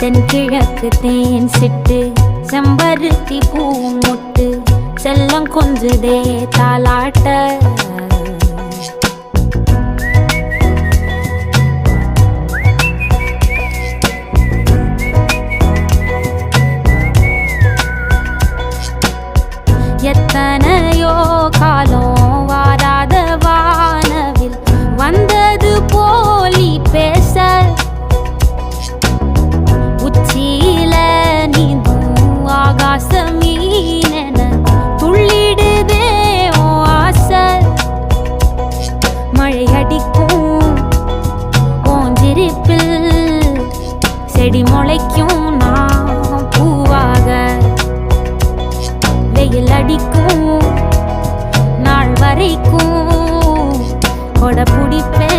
தென்கிழக்கு தேன் சிட்டு செம்பருத்தி பூ முட்டு செல்லம் கொஞ்சுதே தாலாட்ட எத்தனையோ காலம் வாராத வானவில் வந்தது போலி பேச உச்சியில நீந்தும் ஆகாச மீனென துள்ளிடுதே ஓ ஆசை மழை அடிக்கும் ஓஞ்சிருப்பில் செடி முளைக்கும் நான் பூவாக வெயில் அடிக்கும் நாள் வரைக்கும் கொடை பிடிப்பேன்